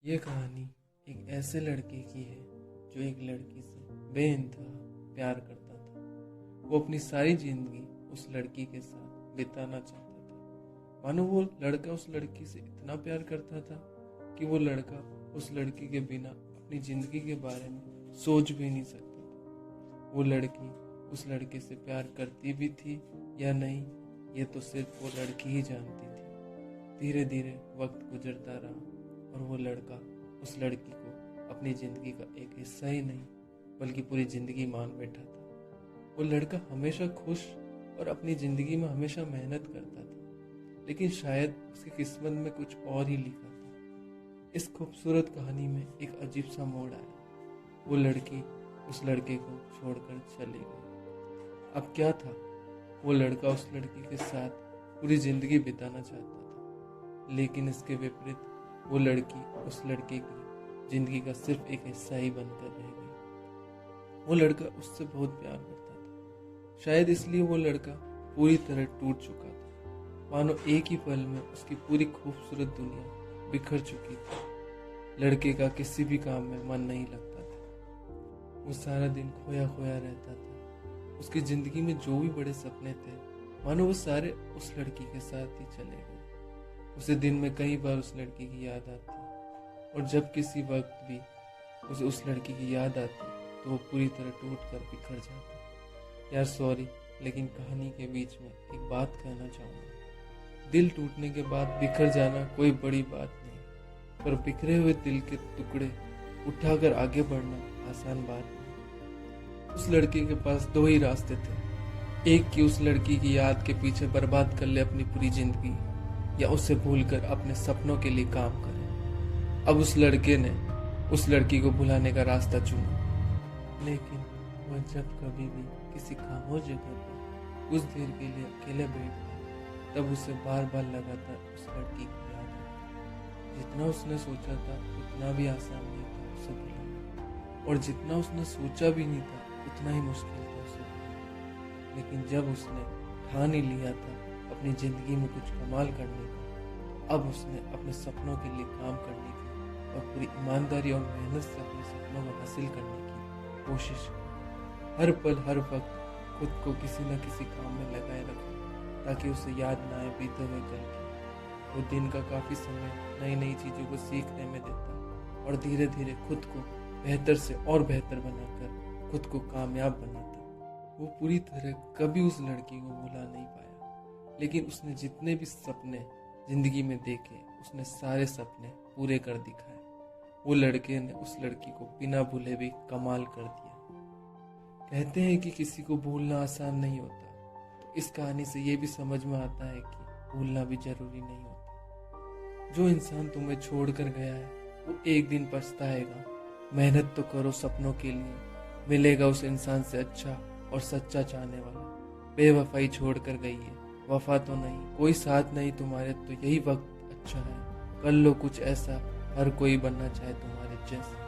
ये कहानी एक ऐसे लड़के की है जो एक लड़की से बेइंतहा प्यार करता था। वो अपनी सारी जिंदगी उस लड़की के साथ बिताना चाहता था। मानो वो लड़का उस लड़की से इतना प्यार करता था कि वो लड़का उस लड़की के बिना अपनी जिंदगी के बारे में सोच भी नहीं सकता था। वो लड़की उस लड़के से प्यार करती भी थी या नहीं, ये तो सिर्फ वो लड़की ही जानती थी। धीरे धीरे वक्त गुजरता रहा और वो लड़का उस लड़की को अपनी जिंदगी का एक हिस्सा ही नहीं बल्कि पूरी जिंदगी मान बैठा था। वो लड़का हमेशा खुश और अपनी जिंदगी में हमेशा मेहनत करता था, लेकिन शायद उसकी किस्मत में कुछ और ही लिखा था। इस खूबसूरत कहानी में एक अजीब सा मोड़ आया। वो लड़की उस लड़के को छोड़कर चली गई। अब क्या था, वो लड़का उस लड़की के साथ पूरी जिंदगी बिताना चाहता था, लेकिन इसके विपरीत वो लड़की उस लड़के की जिंदगी का सिर्फ एक हिस्सा ही बनकर रह गई। वो लड़का उससे बहुत प्यार करता था, शायद इसलिए वो लड़का पूरी तरह टूट चुका था। मानो एक ही पल में उसकी पूरी खूबसूरत दुनिया बिखर चुकी थी। लड़के का किसी भी काम में मन नहीं लगता था। वो सारा दिन खोया खोया रहता था। उसकी जिंदगी में जो भी बड़े सपने थे, मानो वो सारे उस लड़की के साथ ही चले गए। उसे दिन में कई बार उस लड़की की याद आती, और जब किसी वक्त भी उसे उस लड़की की याद आती तो वो पूरी तरह टूट कर बिखर जाता। यार सॉरी, लेकिन कहानी के बीच में एक बात कहना चाहूँगा। दिल टूटने के बाद बिखर जाना कोई बड़ी बात नहीं, पर बिखरे हुए दिल के टुकड़े उठाकर आगे बढ़ना आसान बात नहीं। उस लड़के के पास दो ही रास्ते थे, एक कि उस लड़की की याद के पीछे बर्बाद कर ले अपनी पूरी जिंदगी, या उसे भूलकर अपने सपनों के लिए काम करे। अब उस लड़के ने उस लड़की को भुलाने का रास्ता चुना, लेकिन वह जब कभी भी किसी खामोश जगह पर कुछ देर के लिए अकेले बैठता, तब उसे बार बार लगातार उस लड़की की याद आती। जितना उसने सोचा था उतना भी आसान नहीं था उसे भुलाना, और जितना उसने सोचा भी नहीं था उतना ही मुश्किल था उसे भुलाना। लेकिन जब उसने ठान ही लिया था अपनी जिंदगी में कुछ कमाल करने का, अब उसने अपने सपनों के लिए काम करने की और पूरी ईमानदारी और मेहनत से अपने सपनों को हासिल करने की कोशिश की। हर पल हर वक्त खुद को किसी न किसी काम में लगाए रखा, ताकि उसे याद ना आए बीते हुए कल की। वो दिन का काफ़ी समय नई नई चीज़ों को सीखने में देता और धीरे धीरे खुद को बेहतर से और बेहतर बनाकर खुद को कामयाब बनाता। वो पूरी तरह कभी उस लड़की को भुला नहीं पाया, लेकिन उसने जितने भी सपने जिंदगी में देखे, उसने सारे सपने पूरे कर दिखाए। वो लड़के ने उस लड़की को बिना भूले भी कमाल कर दिया। कहते हैं कि किसी को भूलना आसान नहीं होता, तो इस कहानी से ये भी समझ में आता है कि भूलना भी जरूरी नहीं होता। जो इंसान तुम्हें छोड़कर गया है वो एक दिन पछताएगा। मेहनत तो करो सपनों के लिए, मिलेगा उस इंसान से अच्छा और सच्चा चाहने वाला। बेवफाई छोड़ कर गई है, वफा तो नहीं, कोई साथ नहीं तुम्हारे, तो यही वक्त अच्छा है। कर लो कुछ ऐसा, हर कोई बनना चाहे तुम्हारे जैसा।